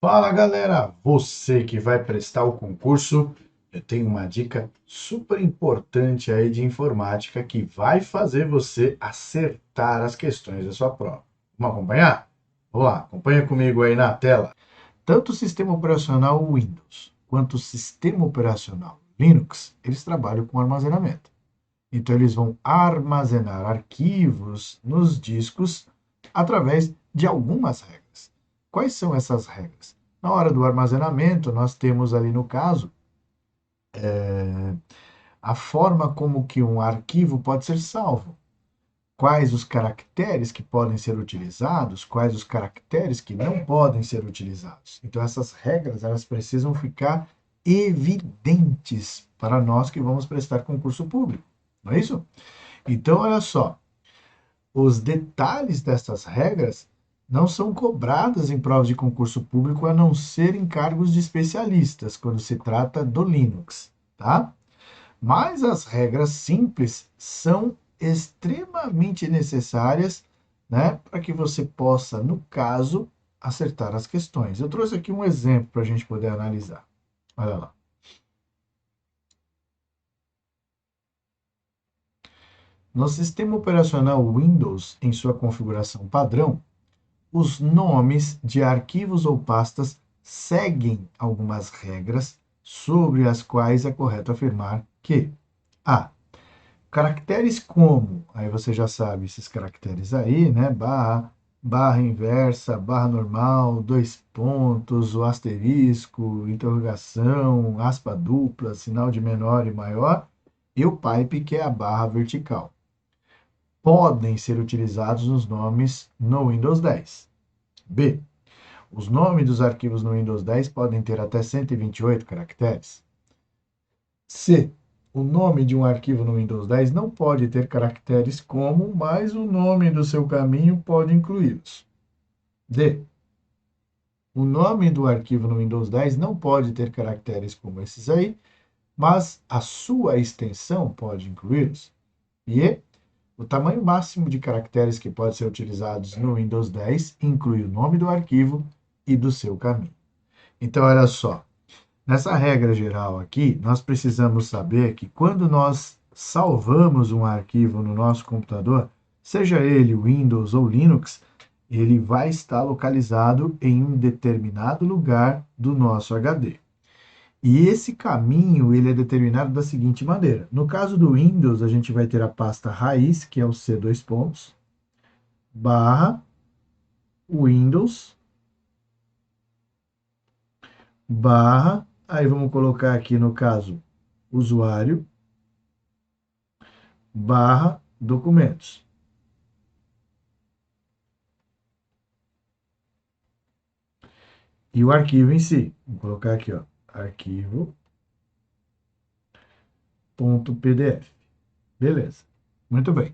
Fala galera, você que vai prestar o concurso, eu tenho uma dica super importante aí de informática que vai fazer você acertar as questões da sua prova. Vamos acompanhar? Vamos lá, acompanha comigo aí na tela. Tanto o sistema operacional Windows quanto o sistema operacional Linux, eles trabalham com armazenamento. Então eles vão armazenar arquivos nos discos através de algumas regras. Quais são essas regras? Na hora do armazenamento, nós temos ali no caso a forma como que um arquivo pode ser salvo, quais os caracteres que podem ser utilizados, quais os caracteres que não podem ser utilizados. Então essas regras elas precisam ficar evidentes para nós que vamos prestar concurso público, não é isso? Então olha só, os detalhes dessas regras não são cobrados em provas de concurso público a não ser em cargos de especialistas, quando se trata do Linux, tá? Mas as regras simples são extremamente necessárias, né, para que você possa, no caso, acertar as questões. Eu trouxe aqui um exemplo para a gente poder analisar. Olha lá. No sistema operacional Windows, em sua configuração padrão, os nomes de arquivos ou pastas seguem algumas regras sobre as quais é correto afirmar que a. Caracteres como, aí você já sabe esses caracteres aí, né? Barra, barra inversa, barra normal, dois pontos, o asterisco, interrogação, aspa dupla, sinal de menor e maior, e o pipe, que é a barra vertical. Podem ser utilizados nos nomes no Windows 10. B. Os nomes dos arquivos no Windows 10 podem ter até 128 caracteres. C. O nome de um arquivo no Windows 10 não pode ter caracteres como, mas o nome do seu caminho pode incluí-los. D. O nome do arquivo no Windows 10 não pode ter caracteres como esses aí, mas a sua extensão pode incluí-los. E E. O tamanho máximo de caracteres que pode ser utilizados no Windows 10 inclui o nome do arquivo e do seu caminho. Então, olha só, nessa regra geral aqui, nós precisamos saber que quando nós salvamos um arquivo no nosso computador, seja ele Windows ou Linux, ele vai estar localizado em um determinado lugar do nosso HD. E esse caminho ele é determinado da seguinte maneira. No caso do Windows, a gente vai ter a pasta raiz, que é o C dois pontos, barra Windows, barra, aí vamos colocar aqui no caso, usuário, barra documentos. E o arquivo em si, vou colocar aqui, ó, arquivo.pdf. Beleza. Muito bem.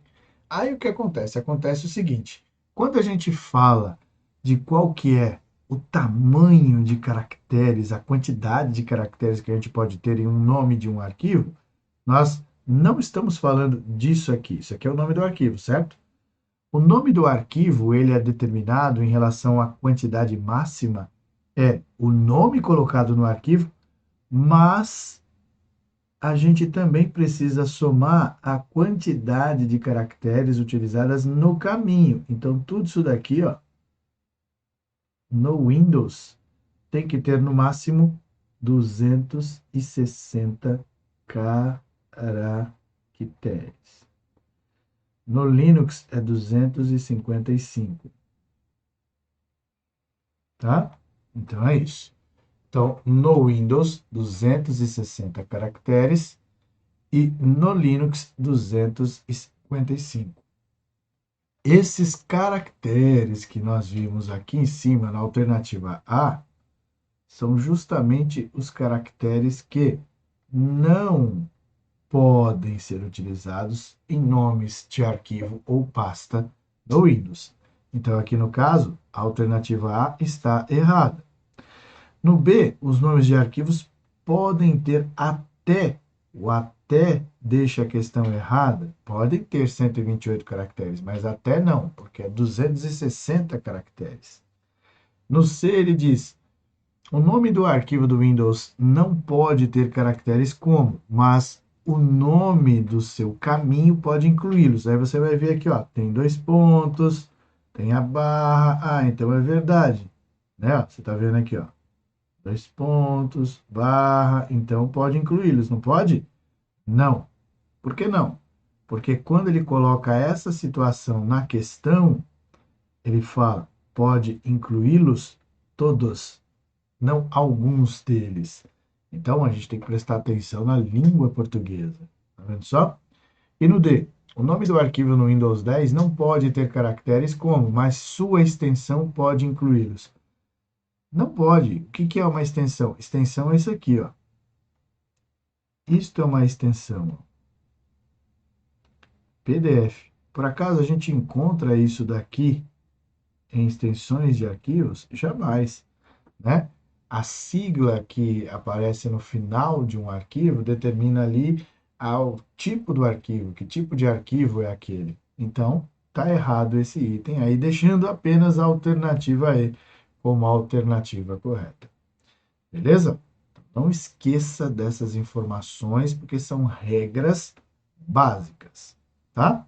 Aí o que acontece? Acontece o seguinte, quando a gente fala de qual que é o tamanho de caracteres, a quantidade de caracteres que a gente pode ter em um nome de um arquivo, nós não estamos falando disso aqui. Isso aqui é o nome do arquivo, certo? O nome do arquivo, ele é determinado em relação à quantidade máxima, é o nome colocado no arquivo, mas a gente também precisa somar a quantidade de caracteres utilizadas no caminho. Então, tudo isso daqui, ó, no Windows, tem que ter no máximo 260 caracteres. No Linux é 255, tá? Então é isso. Então, no Windows, 260 caracteres e no Linux, 255. Esses caracteres que nós vimos aqui em cima, na alternativa A, são justamente os caracteres que não podem ser utilizados em nomes de arquivo ou pasta do Windows. Então, aqui no caso, a alternativa A está errada. No B, os nomes de arquivos podem ter até, o até deixa a questão errada, podem ter 128 caracteres, mas até não, porque é 260 caracteres. No C, ele diz, O nome do arquivo do Windows não pode ter caracteres como, mas o nome do seu caminho pode incluí-los. Aí você vai ver aqui, ó, tem dois pontos, tem a barra. Ah, então é verdade, né? Você está vendo aqui, ó, dois pontos, barra. Então pode incluí-los, não pode? Não. Por que não? Porque quando ele coloca essa situação na questão, ele fala, pode incluí-los todos, não alguns deles. Então, a gente tem que prestar atenção na língua portuguesa. Tá vendo só? E no D, o nome do arquivo no Windows 10 não pode ter caracteres como, mas sua extensão pode incluí-los. Não pode. O que é uma extensão? Extensão é isso aqui, ó. Isto é uma extensão, ó. PDF. Por acaso a gente encontra isso daqui em extensões de arquivos? Jamais, né? A sigla que aparece no final de um arquivo determina ali o tipo do arquivo, que tipo de arquivo é aquele. Então, tá errado esse item aí, deixando apenas a alternativa E como alternativa correta. Beleza? Não esqueça dessas informações, porque são regras básicas, tá?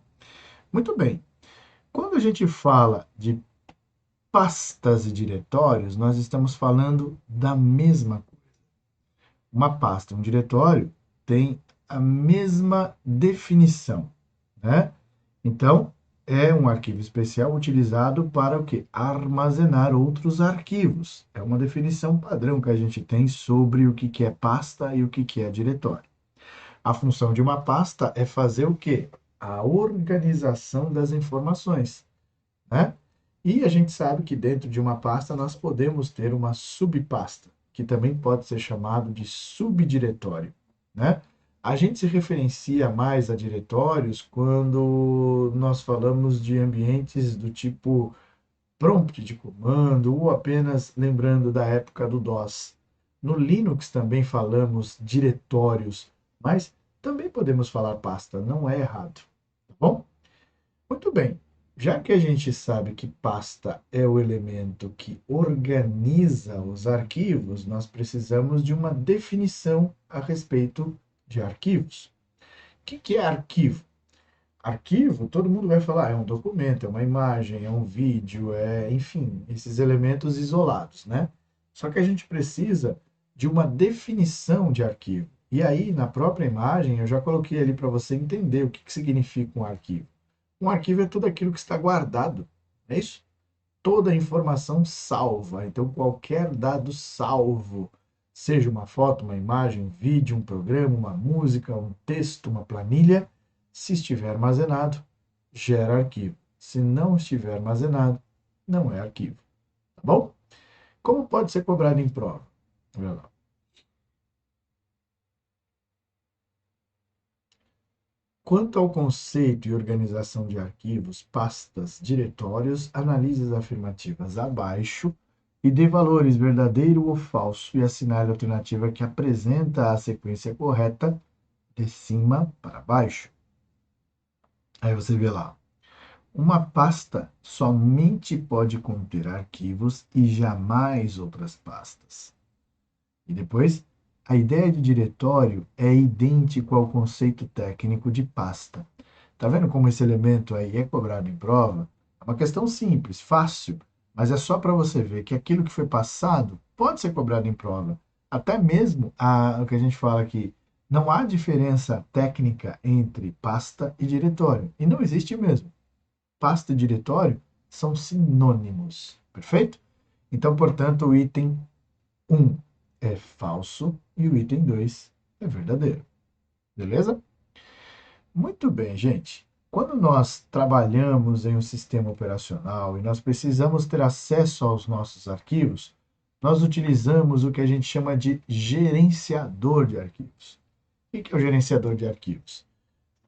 Muito bem. Quando a gente fala de pastas e diretórios, nós estamos falando da mesma coisa. Uma pasta, um diretório, tem a mesma definição, né? Então, é um arquivo especial utilizado para o quê? Armazenar outros arquivos. É uma definição padrão que a gente tem sobre o que é pasta e o que é diretório. A função de uma pasta é fazer o quê? A organização das informações, né? E a gente sabe que dentro de uma pasta nós podemos ter uma subpasta, que também pode ser chamado de subdiretório, né? A gente se referencia mais a diretórios quando nós falamos de ambientes do tipo prompt de comando ou apenas lembrando da época do DOS. No Linux também falamos diretórios, mas também podemos falar pasta, não é errado, tá bom? Muito bem. Já que a gente sabe que pasta é o elemento que organiza os arquivos, nós precisamos de uma definição a respeito de arquivos. O que é arquivo? Arquivo, todo mundo vai falar, é um documento, é uma imagem, é um vídeo, enfim, esses elementos isolados, né? Só que a gente precisa de uma definição de arquivo. E aí, na própria imagem, eu já coloquei ali para você entender o que significa um arquivo. Um arquivo é tudo aquilo que está guardado, é isso? Toda a informação salva. Então, qualquer dado salvo, seja uma foto, uma imagem, um vídeo, um programa, uma música, um texto, uma planilha, se estiver armazenado, gera arquivo. Se não estiver armazenado, não é arquivo. Tá bom? Como pode ser cobrado em prova? Olha lá. Quanto ao conceito e organização de arquivos, pastas, diretórios, analise as afirmativas abaixo e dê valores verdadeiro ou falso e assinale a alternativa que apresenta a sequência correta de cima para baixo. Aí você vê lá. Uma pasta somente pode conter arquivos e jamais outras pastas. E depois, a ideia de diretório é idêntico ao conceito técnico de pasta. Tá vendo como esse elemento aí é cobrado em prova? É uma questão simples, fácil, mas é só para você ver que aquilo que foi passado pode ser cobrado em prova. Até mesmo o que a gente fala aqui, não há diferença técnica entre pasta e diretório. E não existe mesmo. Pasta e diretório são sinônimos, perfeito? Então, portanto, o item 1 é falso e o item 2 é verdadeiro. Beleza? Muito bem, gente. Quando nós trabalhamos em um sistema operacional e nós precisamos ter acesso aos nossos arquivos, nós utilizamos o que a gente chama de gerenciador de arquivos. O que é o gerenciador de arquivos?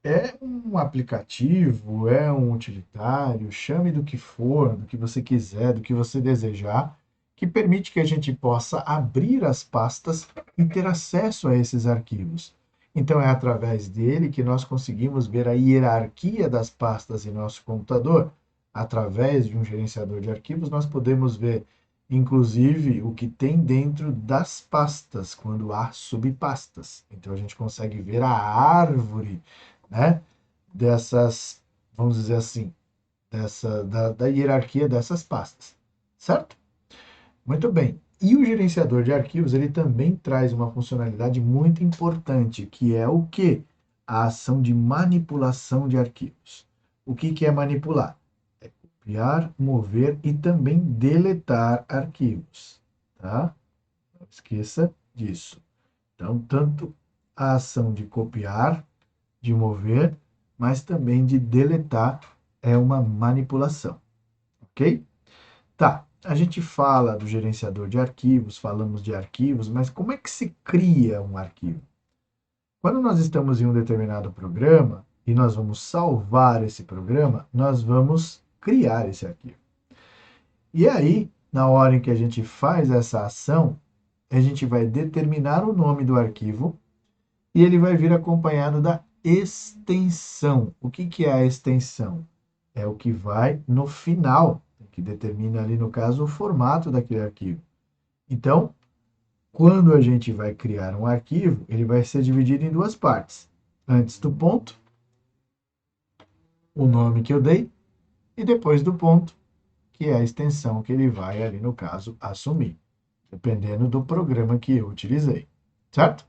É um aplicativo, é um utilitário, chame do que for, do que você quiser, do que você desejar, que permite que a gente possa abrir as pastas e ter acesso a esses arquivos. Então, é através dele que nós conseguimos ver a hierarquia das pastas em nosso computador. Através de um gerenciador de arquivos, nós podemos ver inclusive o que tem dentro das pastas, quando há subpastas. Então a gente consegue ver a árvore, né, dessas, vamos dizer assim, da hierarquia dessas pastas, certo? Muito bem. E o gerenciador de arquivos, ele também traz uma funcionalidade muito importante, que é o quê? A ação de manipulação de arquivos. O que que é manipular? É copiar, mover e também deletar arquivos, tá? Não esqueça disso. Então, tanto a ação de copiar, de mover, mas também de deletar é uma manipulação, ok? Tá, a gente fala do gerenciador de arquivos, falamos de arquivos, mas como é que se cria um arquivo? Quando nós estamos em um determinado programa e nós vamos salvar esse programa, nós vamos criar esse arquivo. E aí, na hora em que a gente faz essa ação, a gente vai determinar o nome do arquivo e ele vai vir acompanhado da extensão. O que que é a extensão? É o que vai no final, que determina ali, no caso, o formato daquele arquivo. Então, quando a gente vai criar um arquivo, ele vai ser dividido em duas partes. Antes do ponto, o nome que eu dei, e depois do ponto, que é a extensão que ele vai ali, no caso, assumir, dependendo do programa que eu utilizei, certo?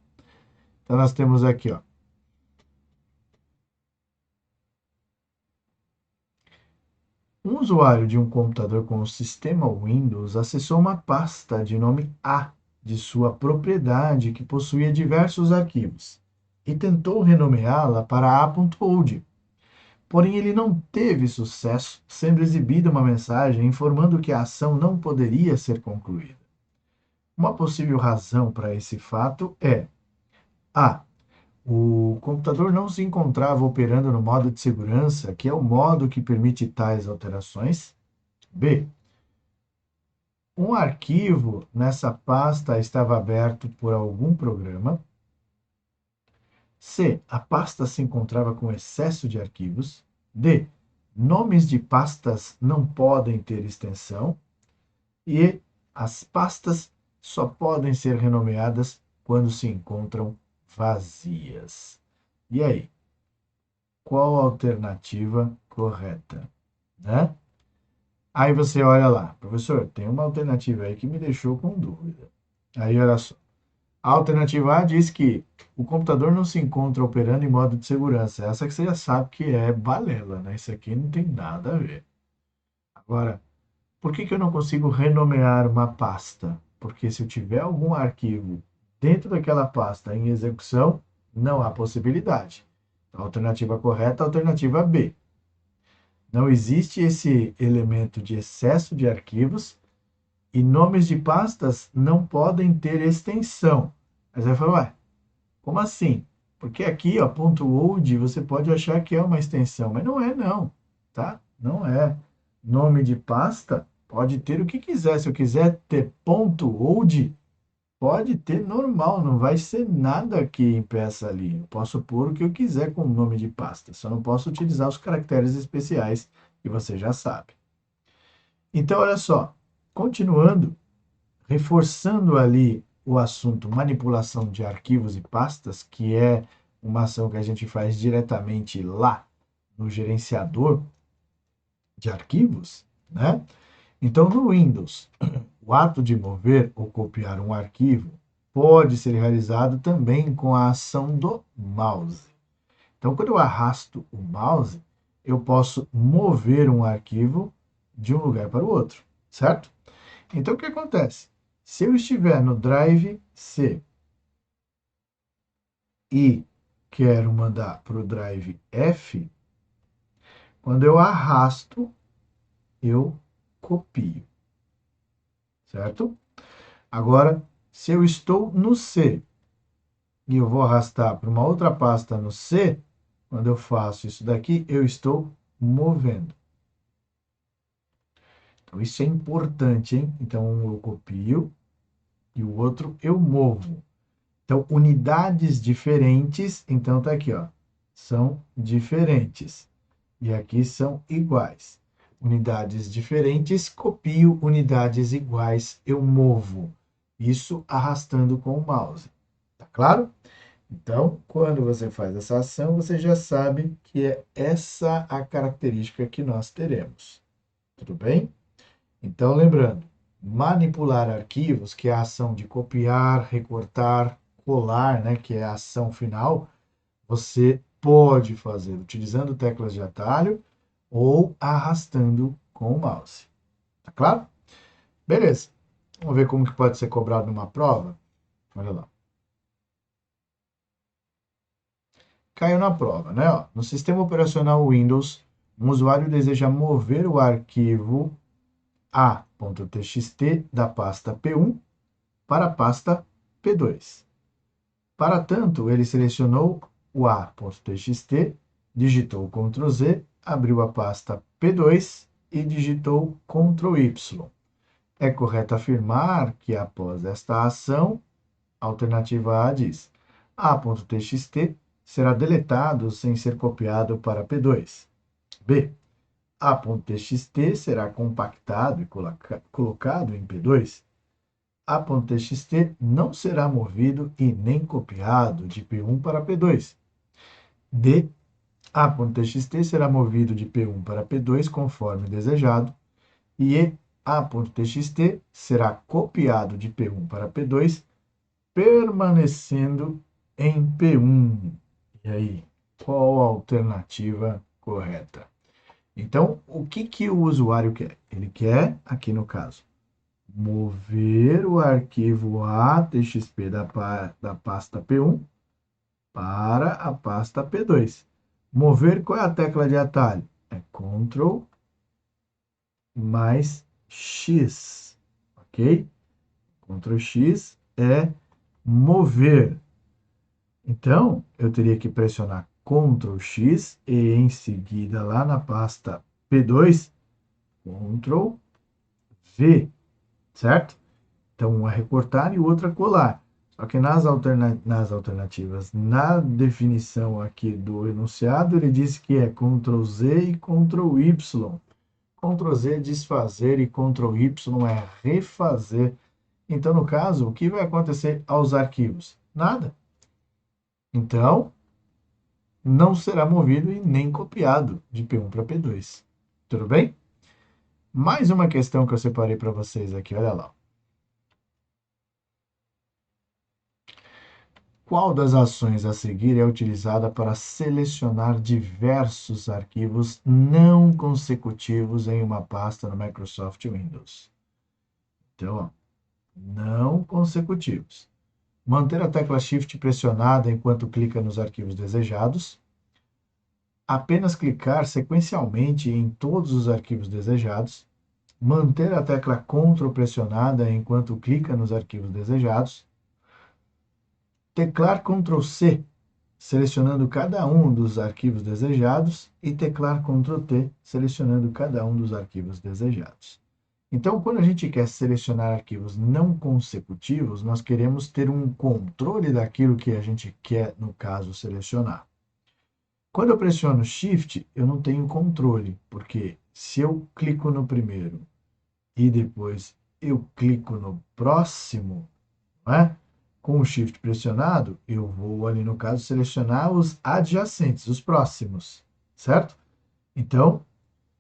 Então, nós temos aqui, ó, um usuário de um computador com o sistema Windows acessou uma pasta de nome A de sua propriedade que possuía diversos arquivos e tentou renomeá-la para A.old. Porém, ele não teve sucesso, sendo exibida uma mensagem informando que a ação não poderia ser concluída. Uma possível razão para esse fato é: A. O computador não se encontrava operando no modo de segurança, que é o modo que permite tais alterações. B. Um arquivo nessa pasta estava aberto por algum programa. C. A pasta se encontrava com excesso de arquivos. D. Nomes de pastas não podem ter extensão. E as pastas só podem ser renomeadas quando se encontram vazias. E aí? Qual a alternativa correta? Né? Aí você olha lá, professor, tem uma alternativa aí que me deixou com dúvida. Aí olha só. A alternativa A diz que o computador não se encontra operando em modo de segurança. Essa que você já sabe que é balela, né? Isso aqui não tem nada a ver. Agora, por que que eu não consigo renomear uma pasta? Porque se eu tiver algum arquivo dentro daquela pasta em execução, não há possibilidade. A alternativa correta é a alternativa B. Não existe esse elemento de excesso de arquivos e nomes de pastas não podem ter extensão. Mas aí falou, ué, como assim? Porque aqui, ó, .old, você pode achar que é uma extensão, mas não é não, tá? Não é. Nome de pasta pode ter o que quiser. Se eu quiser ter .old, pode ter normal, não vai ser nada que impeça ali. Eu posso pôr o que eu quiser com o nome de pasta, só não posso utilizar os caracteres especiais que você já sabe. Então, olha só, continuando, reforçando ali o assunto manipulação de arquivos e pastas, que é uma ação que a gente faz diretamente lá no gerenciador de arquivos, né? Então, no Windows, o ato de mover ou copiar um arquivo pode ser realizado também com a ação do mouse. Então, quando eu arrasto o mouse, eu posso mover um arquivo de um lugar para o outro, certo? Então, o que acontece? Se eu estiver no Drive C e quero mandar para o Drive F, quando eu arrasto, eu copio, certo? Agora, se eu estou no C e eu vou arrastar para uma outra pasta no C, quando eu faço isso daqui, eu estou movendo. Então, isso é importante, hein? Então, um eu copio e o outro eu movo. Então, unidades diferentes, então tá aqui, ó, são diferentes. E aqui são iguais. unidades diferentes, copio unidades iguais, eu movo. Isso arrastando com o mouse. Tá claro? Então, quando você faz essa ação, você já sabe que é essa a característica que nós teremos. Tudo bem? Então, lembrando, manipular arquivos, que é a ação de copiar, recortar, colar, né, que é a ação final, você pode fazer utilizando teclas de atalho ou arrastando com o mouse. Tá claro? Beleza. Vamos ver como que pode ser cobrado numa prova? Olha lá. Caiu na prova, né? Ó, no sistema operacional Windows, um usuário deseja mover o arquivo a.txt da pasta P1 para a pasta P2. Para tanto, ele selecionou o a.txt, digitou Ctrl Z, abriu a pasta P2 e digitou Ctrl Y. É correto afirmar que após esta ação, a alternativa A diz: a.txt será deletado sem ser copiado para P2. B. A.txt será compactado e colocado em P2. A.txt não será movido e nem copiado de P1 para P2. D. A.txt será movido de P1 para P2 conforme desejado. E E. A.txt será copiado de P1 para P2, permanecendo em P1. E aí, qual a alternativa correta? Então, o que, que o usuário quer? Ele quer, aqui no caso, mover o arquivo ATXP da pasta P1 para a pasta P2. Mover, qual é a tecla de atalho? É Ctrl mais X, ok? Ctrl X é mover. Então, eu teria que pressionar Ctrl X e em seguida, lá na pasta P2, Ctrl V, certo? Então, um é recortar e o outro é colar. Só que nas alternativas, na definição aqui do enunciado, ele diz que é Ctrl Z e Ctrl Y. Ctrl Z é desfazer e Ctrl Y é refazer. Então, no caso, o que vai acontecer aos arquivos? Nada. Então, não será movido e nem copiado de P1 para P2. Tudo bem? Mais uma questão que eu separei para vocês aqui, olha lá. Qual das ações a seguir é utilizada para selecionar diversos arquivos não consecutivos em uma pasta no Microsoft Windows? Então, ó, não consecutivos. Manter a tecla Shift pressionada enquanto clica nos arquivos desejados. Apenas clicar sequencialmente em todos os arquivos desejados. Manter a tecla Ctrl pressionada enquanto clica nos arquivos desejados. Teclar Ctrl C, selecionando cada um dos arquivos desejados, e teclar Ctrl T, selecionando cada um dos arquivos desejados. Então, quando a gente quer selecionar arquivos não consecutivos, nós queremos ter um controle daquilo que a gente quer, no caso, selecionar. Quando eu pressiono Shift, eu não tenho controle, porque se eu clico no primeiro e depois eu clico no próximo, não é? Com o Shift pressionado, eu vou ali, no caso, selecionar os adjacentes, os próximos, certo? Então,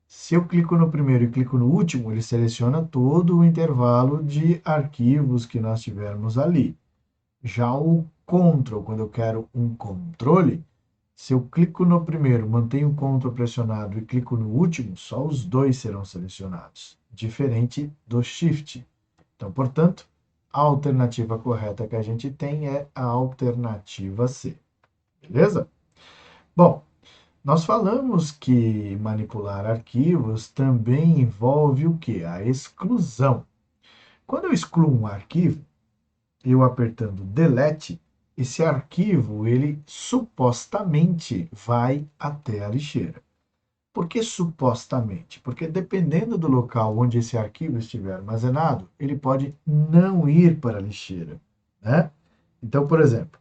se eu clico no primeiro e clico no último, ele seleciona todo o intervalo de arquivos que nós tivermos ali. Já o Ctrl, quando eu quero um controle, se eu clico no primeiro, mantenho o Ctrl pressionado e clico no último, só os dois serão selecionados, diferente do Shift. Então, portanto, a alternativa correta que a gente tem é a alternativa C. Beleza? Bom, nós falamos que manipular arquivos também envolve o quê? A exclusão. Quando eu excluo um arquivo, eu apertando Delete, esse arquivo, ele supostamente vai até a lixeira. Por que supostamente? Porque dependendo do local onde esse arquivo estiver armazenado, ele pode não ir para a lixeira, né? Então, por exemplo,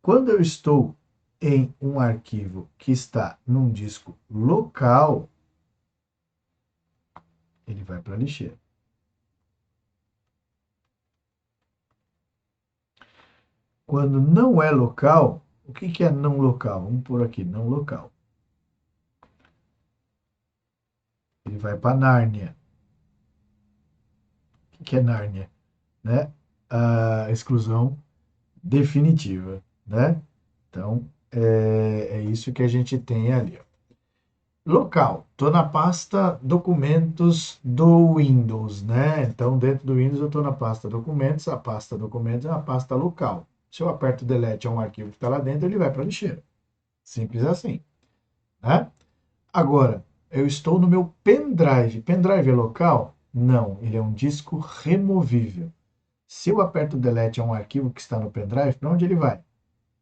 quando eu estou em um arquivo que está num disco local, ele vai para a lixeira. Quando não é local, o que que é não local? Vamos por aqui, não local. Ele vai para Nárnia. O que é Nárnia? Né? A exclusão definitiva, né? Então, é isso que a gente tem ali. Ó. Local, estou na pasta documentos do Windows, né? Então, dentro do Windows, eu estou na pasta documentos. A pasta documentos é uma pasta local. Se eu aperto delete a um arquivo que está lá dentro, ele vai para a lixeira. Simples assim, né? Agora, eu estou no meu pendrive. Pendrive é local? Não, ele é um disco removível. Se eu aperto delete a um arquivo que está no pendrive, para onde ele vai?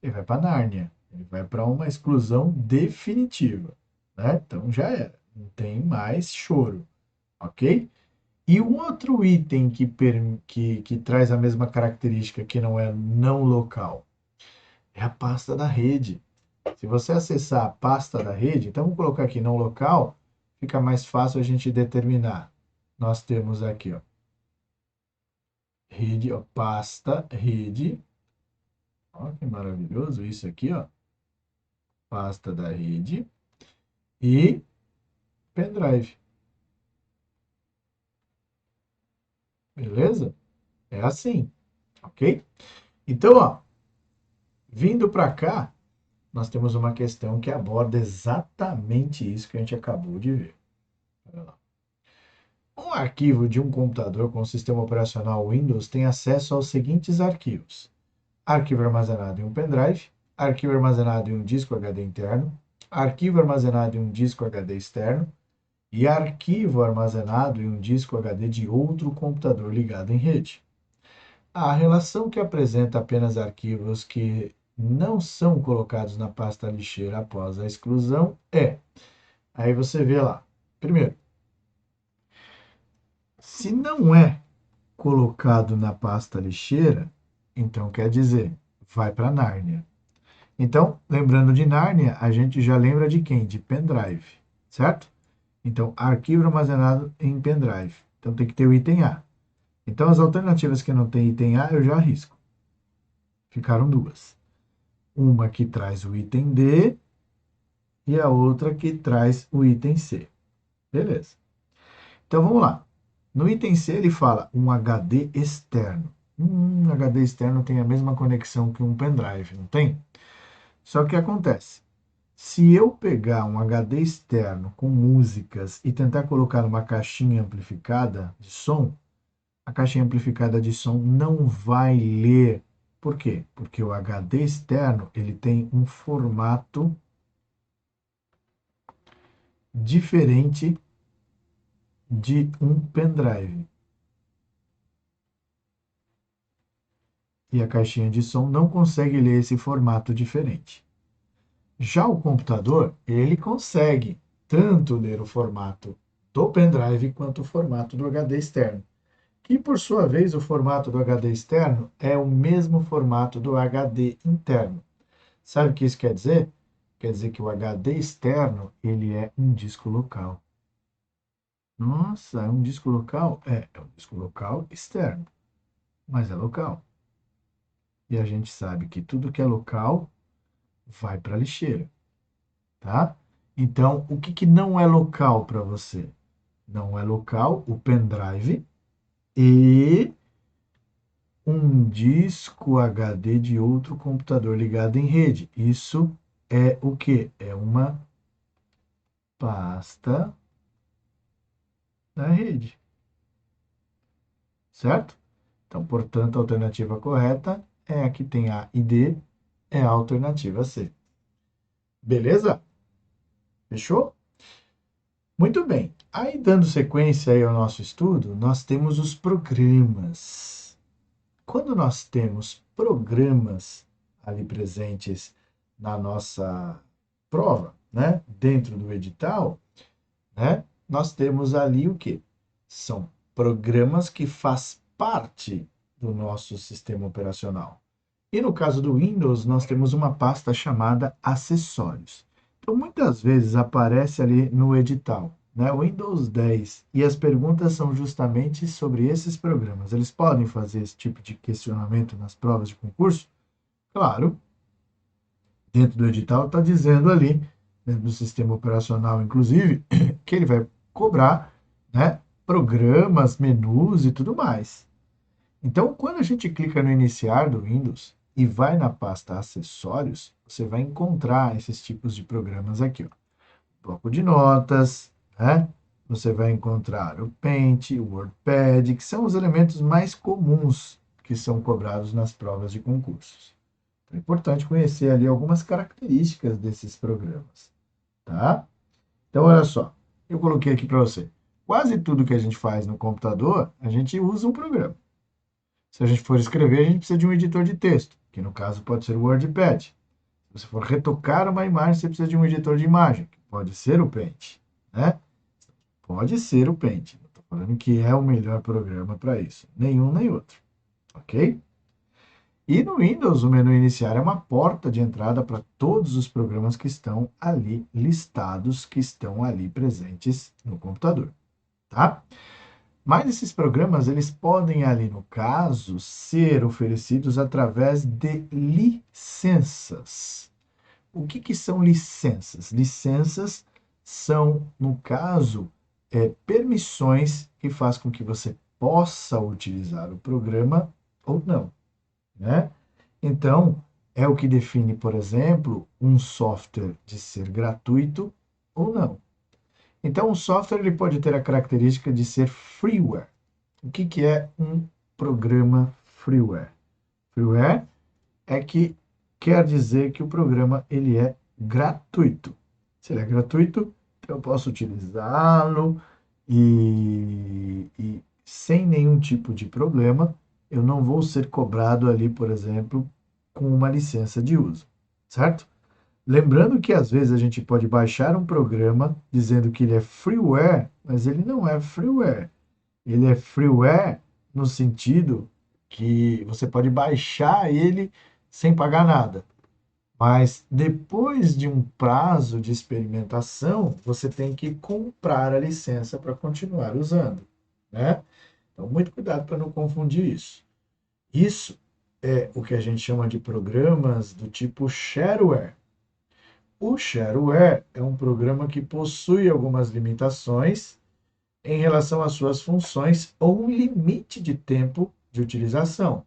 Ele vai para Nárnia. Ele vai para uma exclusão definitiva, né? Então já era. Não tem mais choro, ok? E um outro item que traz a mesma característica que não é não local é a pasta da rede. Se você acessar a pasta da rede, então vamos colocar aqui não local, fica mais fácil a gente determinar. Nós temos aqui, ó, rede, ó, pasta, rede. Ó, que maravilhoso isso aqui, ó. Pasta da rede e pendrive. Beleza? É assim, ok? Então, ó, vindo para cá, nós temos uma questão que aborda exatamente isso que a gente acabou de ver. Olha lá. Um arquivo de um computador com sistema operacional Windows tem acesso aos seguintes arquivos: arquivo armazenado em um pendrive, arquivo armazenado em um disco HD interno, arquivo armazenado em um disco HD externo e arquivo armazenado em um disco HD de outro computador ligado em rede. A relação que apresenta apenas arquivos que não são colocados na pasta lixeira após a exclusão é. Aí você vê lá. Primeiro, se não é colocado na pasta lixeira, então quer dizer, vai para Nárnia. Então, lembrando de Nárnia, a gente já lembra de quem? De pendrive, certo? Então, arquivo armazenado em pendrive. Então, tem que ter o item A. Então, as alternativas que não tem item A, eu já arrisco. Ficaram duas. Uma que traz o item D e a outra que traz o item C. Beleza. Então, vamos lá. No item C, ele fala um HD externo. Um HD externo tem a mesma conexão que um pendrive, não tem? Só que acontece. Se eu pegar um HD externo com músicas e tentar colocar numa caixinha amplificada de som, a caixinha amplificada de som não vai ler. Por quê? Porque o HD externo ele tem um formato diferente de um pendrive. E a caixinha de som não consegue ler esse formato diferente. Já o computador, ele consegue tanto ler o formato do pendrive quanto o formato do HD externo, que por sua vez o formato do HD externo é o mesmo formato do HD interno. Sabe o que isso quer dizer? Quer dizer que o HD externo, ele é um disco local. Nossa, é um disco local? É um disco local externo, mas é local. E a gente sabe que tudo que é local vai para a lixeira, tá? Então, o que que não é local para você? Não é local o pendrive e um disco HD de outro computador ligado em rede. Isso é o que? É uma pasta da rede, certo? Então, portanto, a alternativa correta é a que tem A e D, é a alternativa C. Beleza? Fechou? Muito bem. Aí, dando sequência aí ao nosso estudo, nós temos os programas. Quando nós temos programas ali presentes na nossa prova, né, dentro do edital, né, nós temos ali o quê? São programas que faz parte do nosso sistema operacional. E no caso do Windows, nós temos uma pasta chamada acessórios. Então, muitas vezes aparece ali no edital, né, o Windows 10, e as perguntas são justamente sobre esses programas, eles podem fazer esse tipo de questionamento nas provas de concurso? Claro, dentro do edital está dizendo ali, dentro do sistema operacional, inclusive, que ele vai cobrar, né, programas, menus e tudo mais. Então, quando a gente clica no iniciar do Windows e vai na pasta acessórios, você vai encontrar esses tipos de programas aqui, ó. Bloco de notas, né? Você vai encontrar o Paint, o WordPad, que são os elementos mais comuns que são cobrados nas provas de concursos. Então, é importante conhecer ali algumas características desses programas, tá? Então, olha só, eu coloquei aqui para você. Quase tudo que a gente faz no computador, a gente usa um programa. Se a gente for escrever, a gente precisa de um editor de texto, que no caso pode ser o WordPad. Se você for retocar uma imagem, você precisa de um editor de imagem, que pode ser o Paint, né? Pode ser o Paint. Não estou falando que é o melhor programa para isso. Nenhum nem outro, ok? E no Windows, o menu iniciar é uma porta de entrada para todos os programas que estão ali listados, que estão ali presentes no computador, tá? Mas esses programas, eles podem ali, no caso, ser oferecidos através de licenças. O que são licenças? Licenças são, no caso, permissões que faz com que você possa utilizar o programa ou não, né? Então, é o que define, por exemplo, um software de ser gratuito ou não. Então, o software ele pode ter a característica de ser freeware. O que é um programa freeware? Freeware é que quer dizer que o programa ele é gratuito. Se ele é gratuito, eu posso utilizá-lo e sem nenhum tipo de problema, eu não vou ser cobrado ali, por exemplo, com uma licença de uso, certo? Lembrando que às vezes a gente pode baixar um programa dizendo que ele é freeware, mas ele não é freeware. Ele é freeware no sentido que você pode baixar ele sem pagar nada. Mas depois de um prazo de experimentação, você tem que comprar a licença para continuar usando, né? Então, muito cuidado para não confundir isso. Isso é o que a gente chama de programas do tipo shareware. O shareware é um programa que possui algumas limitações em relação às suas funções ou um limite de tempo de utilização.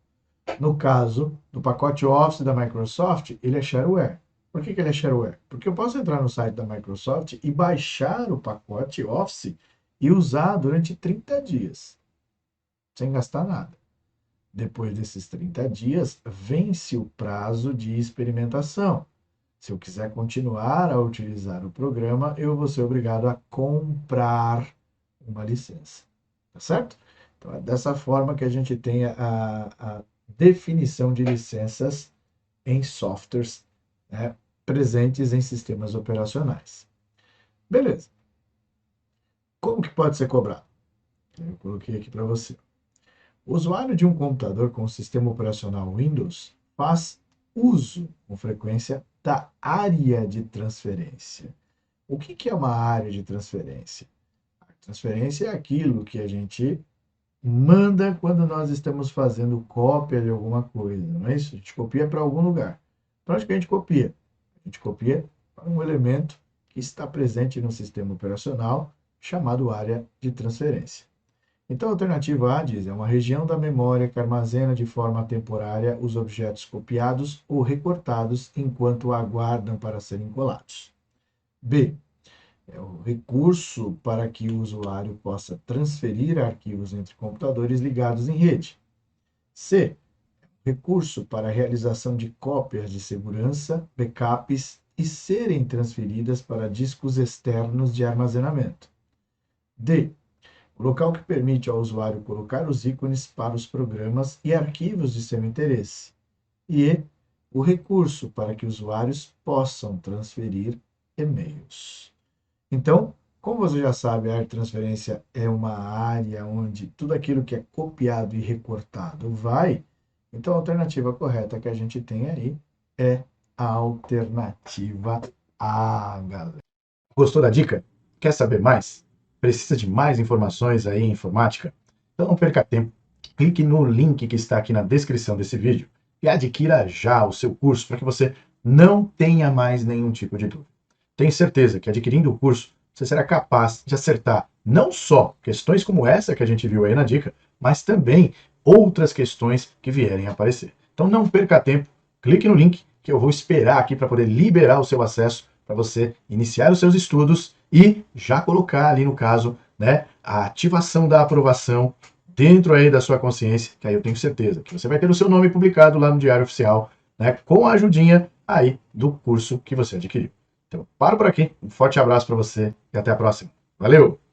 No caso do pacote Office da Microsoft, ele é shareware. Por que ele é shareware? Porque eu posso entrar no site da Microsoft e baixar o pacote Office e usar durante 30 dias, sem gastar nada. Depois desses 30 dias, vence o prazo de experimentação. Se eu quiser continuar a utilizar o programa, eu vou ser obrigado a comprar uma licença. Tá certo? Então, é dessa forma que a gente tem a definição de licenças em softwares, né, presentes em sistemas operacionais. Beleza. Como que pode ser cobrado? Eu coloquei aqui para você. O usuário de um computador com o sistema operacional Windows faz uso com frequência da área de transferência. O que é uma área de transferência? A transferência é aquilo que a gente manda quando nós estamos fazendo cópia de alguma coisa, não é isso? A gente copia para algum lugar. Para onde que a gente copia? A gente copia para um elemento que está presente no sistema operacional chamado área de transferência. Então, a alternativa A diz, é uma região da memória que armazena de forma temporária os objetos copiados ou recortados enquanto aguardam para serem colados. B, é o recurso para que o usuário possa transferir arquivos entre computadores ligados em rede. C, recurso para a realização de cópias de segurança, backups e serem transferidas para discos externos de armazenamento. D, o local que permite ao usuário colocar os ícones para os programas e arquivos de seu interesse. E E, o recurso para que usuários possam transferir e-mails. Então, como você já sabe, a área de transferência é uma área onde tudo aquilo que é copiado e recortado vai. Então, a alternativa correta que a gente tem aí é a alternativa A, galera. Gostou da dica? Quer saber mais? Precisa de mais informações aí em informática? Então não perca tempo, clique no link que está aqui na descrição desse vídeo e adquira já o seu curso para que você não tenha mais nenhum tipo de dúvida. Tenho certeza que adquirindo o curso, você será capaz de acertar não só questões como essa que a gente viu aí na dica, mas também outras questões que vierem a aparecer. Então não perca tempo, clique no link que eu vou esperar aqui para poder liberar o seu acesso para você iniciar os seus estudos e já colocar ali no caso, né, a ativação da aprovação dentro aí da sua consciência, que aí eu tenho certeza que você vai ter o seu nome publicado lá no Diário Oficial, né, com a ajudinha aí do curso que você adquiriu. Então, paro por aqui, um forte abraço para você e até a próxima. Valeu!